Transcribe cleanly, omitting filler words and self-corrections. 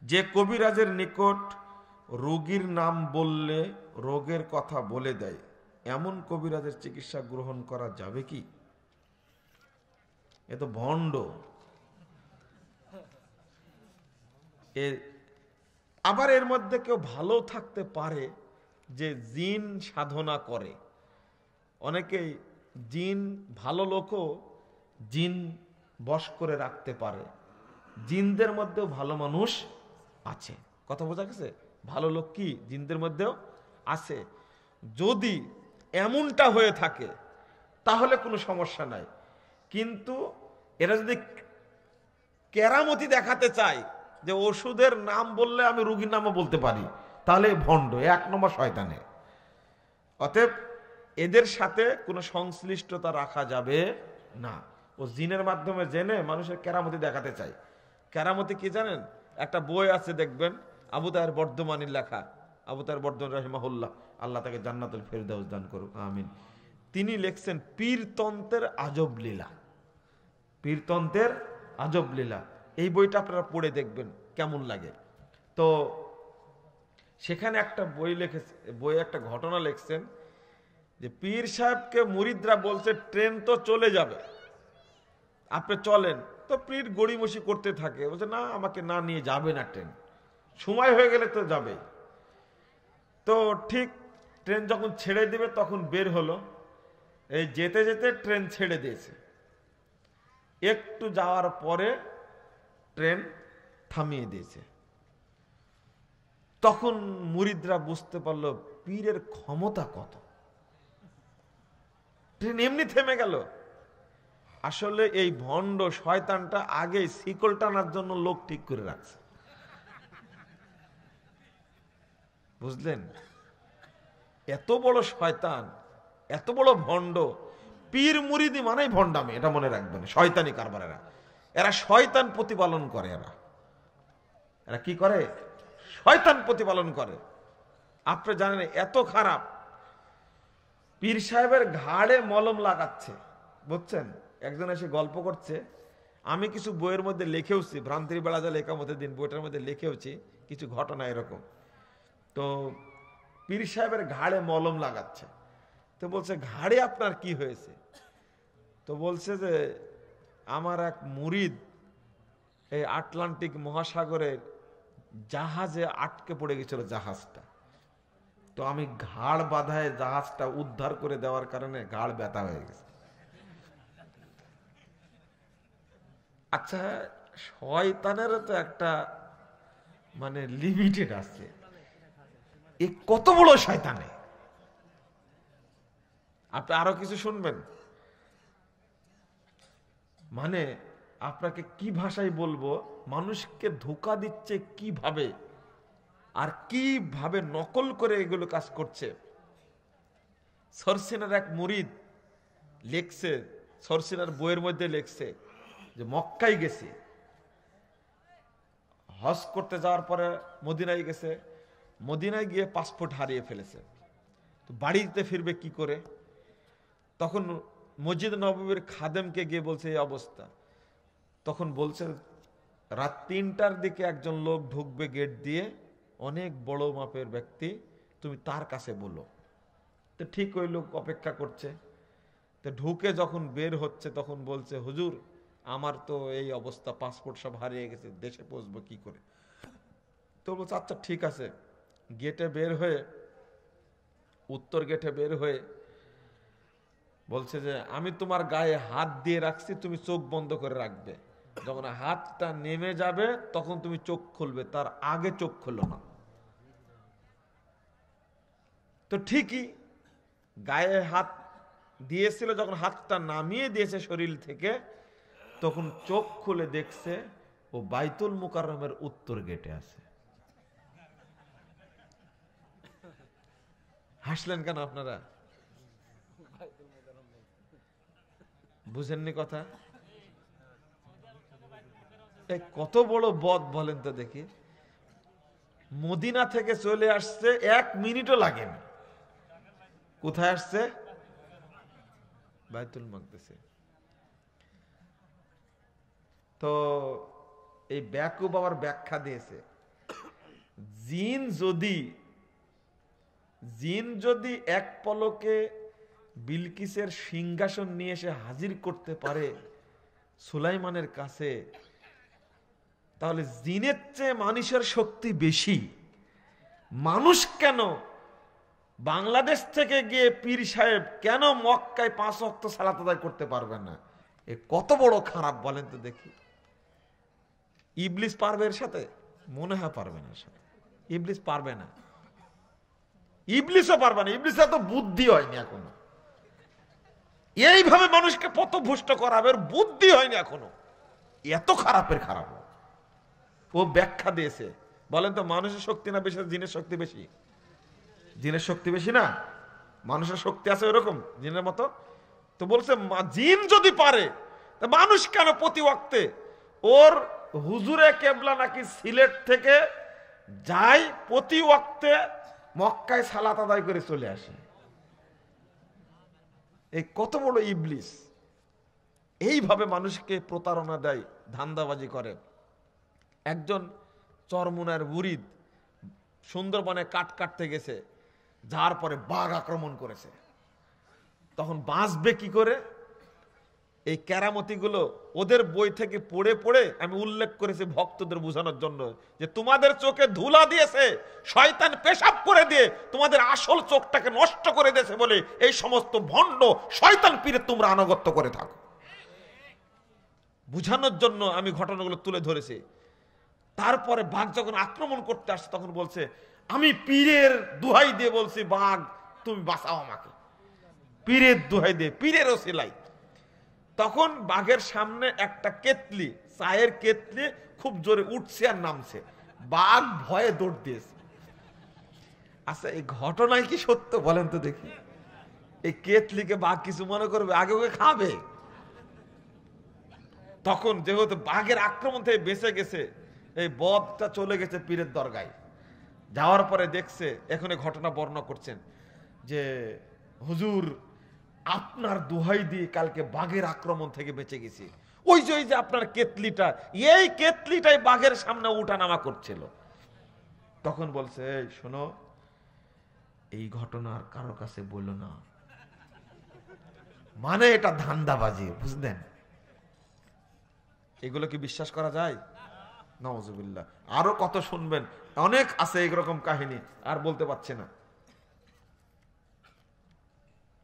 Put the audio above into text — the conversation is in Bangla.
যে কবিরাজের নিকট রোগীর নাম বললে রোগের কথা বলে দেয়, এমন কবিরাজের চিকিৎসা গ্রহণ করা যাবে কি? এ তো ভণ্ড। আবার এর মধ্যে কেউ ভালো থাকতে পারে যে জিন সাধনা করে। অনেকেই জিন, ভালো লোকও জিন বশ করে রাখতে পারে। জিনদের মধ্যেও ভালো মানুষ আছে, কথা বোঝা গেছে? ভালো লোক কি জিনদের মধ্যেও আছে। যদি এমনটা হয়ে থাকে তাহলে কোনো সমস্যা নাই, কিন্তু এরা যদি কেরামতি দেখাতে চায় যে ওষুধের নাম বললে আমি রোগীর নামও বলতে পারি, তাহলে ভণ্ড, 1 নম্বর শয়তানে। অতএব এদের সাথে কোনো সংশ্লিষ্টতা রাখা যাবে না। ও জিনের মাধ্যমে জেনে মানুষের কেরামতি দেখাতে চায়। কেরামতি কি জানেন? একটা বই আছে দেখবেন, আবু তাহের বর্ধমানের লেখা, আবু তাহের বর্ধমান রাহিমাহুল্লাহ, আল্লাহ তাকে জান্নাতুল ফেরদাউস দান করুক, আমিন। তিনি লিখছেন পীরতন্ত্রের আজব লীলা। পীরতন্ত্রের আজব লীলা, এই বইটা আপনারা পড়ে দেখবেন কেমন লাগে। তো সেখানে একটা বই লিখেছে, বইয়ে একটা ঘটনা লিখছেন যে পীর সাহেবকে মুরিদরা বলছে ট্রেন তো চলে যাবে, আপনি চলেন। তো পীর গড়িমসি করতে থাকে, বলছে না, আমাকে না নিয়ে যাবে না ট্রেন, সময় হয়ে গেলে তো যাবে। তো ঠিক ট্রেন যখন ছেড়ে দিবে তখন বের হলো, এই যেতে যেতে ট্রেন ছেড়ে দিয়েছে। একটু যাওয়ার পরে ট্রেন থামিয়ে দিয়েছে। তখন মুরিদরা বুঝতে পারলো পীরের ক্ষমতা কত। ট্রেন এমনি থেমে গেল। আসলে এই ভণ্ড শয়তানটা আগে শিকল টানার জন্য লোক ঠিক করে রাখছে, বুঝলেন? এত বড় শয়তান, এত বড় ভণ্ড। পীর মুরিদি মানেই ভণ্ডামি, এটা মনে রাখবেন। শয়তানি কারবারেরা, এরা শয়তান প্রতিপালন করে। এরা কি করে? শয়তান প্রতিপালন করে। আপনি জানেন এত খারাপ, পীর সাহেবের ঘাড়ে মলম লাগাচ্ছে, বুঝছেন? একজন এসে গল্প করছে, আমি কিছু বইয়ের মধ্যে লিখেওছি, ভ্রান্তির বেড়া যা লেখা মধ্যে দিন বইটার মধ্যে লিখেওছি কিছু ঘটনা এরকম। তো পীর সাহেবের ঘাড়ে মলম লাগাচ্ছে। তো বলছে ঘাড়ে আপনার কি হয়েছে? তো বলছে যে আমার এক মুরিদ এই আটলান্টিক মহাসাগরের জাহাজে আটকে পড়ে গেছিল জাহাজটা, তো আমি ঘাড় বাঁধায় জাহাজটা উদ্ধার করে দেওয়ার কারণে ঘাড় ব্যথা হয়ে গেছে। আচ্ছা, শয়তানেরও তো একটা মানে লিমিটেড আছে। এ কত বড় শয়তানে! আপনি আরো কিছু শুনবেন, মানে আপনাকে কি ভাষায় বলবো, মানুষকে ধোঁকা দিচ্ছে কিভাবে, আর কিভাবে নকল করে এগুলো কাজ করছে। সরসিনার এক মুরিদ লেখছে, সরসিনার বইয়ের মধ্যে লেখছে যে মক্কায় গেছে, হজ করতে যাওয়ার পরে মদিনায় গেছে, মদিনায় গিয়ে পাসপোর্ট হারিয়ে ফেলেছে। তো বাড়িতে ফিরবে কি করে? তখন মসজিদ নববীর খাদেমকে গিয়ে বলছে এই অবস্থা। তখন বলছে রাত 3টার দিকে একজন লোক ঢুকবে গেট দিয়ে, অনেক বড় মাপের ব্যক্তি, তুমি তার কাছে বলো। তো ঠিক ওই লোক অপেক্ষা করছে। তো ঢুকে যখন বের হচ্ছে তখন বলছে হুজুর আমার তো এই অবস্থা, পাসপোর্ট সব হারিয়ে গেছে, দেশে পৌঁছবো কি করে? তো বলছে আচ্ছা ঠিক আছে। গেটে বের হয়ে, উত্তর গেটে বের হয়ে বলছে যে আমি তোমার গায়ে হাত দিয়ে রাখছি, তুমি চোখ বন্ধ করে রাখবে, যখন হাতটা নেমে যাবে তখন তুমি চোখ খুলবে, তার আগে চোখ খুলো না। তো ঠিকই গায়ে হাত দিয়েছিল, যখন হাতটা নামিয়ে দিয়েছে শরীর থেকে, তখন চোখ খুলে দেখছে ও বাইতুল মুকাররমের উত্তর গেটে আছে। হাসলেন কেন আপনারা? বুঝেননি কথা? কত বড় বদ বলেন তো দেখি। মদিনা থেকে চলে আসছে, 1 মিনিটও লাগেনি। কোথায় আসছে? বাইতুল মাকদিসে। তো এই ব্যাকুব আবার ব্যাখ্যা দিয়েছে জিন যদি এক পলকে বিলকিসের সিংহাসন নিয়ে এসে হাজির করতে পারে সুলাইমানের কাছে, তাহলে জিনের চেয়ে মানুষের শক্তি বেশি। মানুষ কেন বাংলাদেশ থেকে গিয়ে পীর সাহেব কেন মক্কায় 5 ওয়াক্ত সালাত আদায় করতে পারবে না? এ কত বড় খারাপ বলেন তো দেখি। ইবলিস পারবে এর সাথে? মনে হয় পারবে না। ইবলিস পারবে না, ইবলিসও পারবে না। ইবলিসের তো বুদ্ধি হয়নি এখনো। এইভাবে মানুষকে পথভ্রষ্ট করাবে, বুদ্ধি হয়নি এখনো। এত খারাপের খারাপ ও ব্যাখ্যা দিয়েছে। বলেন তো মানুষের শক্তি না বেশি, জিনের শক্তি বেশি? জিনের শক্তি বেশি না? মানুষের শক্তি আছে ওরকম জিনের মতো? তো বলছে জিন যদি পারে তা মানুষ কেন প্রতি ওয়াক্তে? ওর হুজুরে কেবলা নাকি সিলেট থেকে যায়, প্রতি ওয়াক্তে মক্কায় সালাত আদায় করে চলে আসে। এই কত বড় ইবলিস! এইভাবে মানুষকে প্রতারণা দেয়, ধান্দাবাজি করে। একজন চরমুনার মুরিদ সুন্দরবনে কাঠ কাটতে গেছে, যার পরে বাঘ আক্রমণ করেছে। তখন বাঁচবে কি করে? এই কেরামতিগুলো ওদের বই থেকে পড়ে পড়ে আমি উল্লেখ করেছি ভক্তদের বোঝানোর জন্য, যে তোমাদের চোখে ধুলা দিয়েছে শয়তান, পেশাব করে দিয়ে তোমাদের আসল চোখটাকে নষ্ট করে দিয়েছে বলে এই সমস্ত ভণ্ড শয়তান পীরে তোমরা আনুগত্য করে থাকো। বুঝানোর জন্য আমি ঘটনাগুলো তুলে ধরেছি। তারপরে বাঘ যখন আক্রমণ করতে আসছে তখন বলছে, আমি পীরের দোহাই দিয়ে বলছি বাঘ তুমি বাঁচাও আমাকে, পীরের দোহাই দিয়ে, পীরের ওসিলাই। তখন বাঘের সামনে একটা কেতলি, চায়ের কেতলি খুব জোরে উঠছে আর নামছে, বাঘ ভয়ে দৌড় দিয়েছে। আচ্ছা এই ঘটনায় কি সত্য বলেন তো দেখি? এই কেতলিকে বাঘ কিছু মনে করবে? আগে ওকে খাবে। তখন যেহেতু বাঘের আক্রমণ থেকে বেঁচে গেছে, এই বদটা চলে গেছে পীরের দরগায়। যাওয়ার পরে দেখছে, এখন ঘটনা বর্ণনা করছেন যে হুজুর আপনার দোহাই দিয়ে কালকে বাঘের আক্রমণ থেকে বেঁচে গেছি। ওই যে আপনার কেতলিটা, এই কেতলিটাই বাঘের সামনে উঠানামা করছিল। তখন বলছে, এই শোনো, এই ঘটনার কারো কাছে বললো না, মানে এটা ধান্দাবাজি, বুঝলেন? এগুলো কি বিশ্বাস করা যায়? নাউজুবিল্লাহ। আরো কত শুনবেন, অনেক আছে এরকম কাহিনী, আর বলতে পারছে না।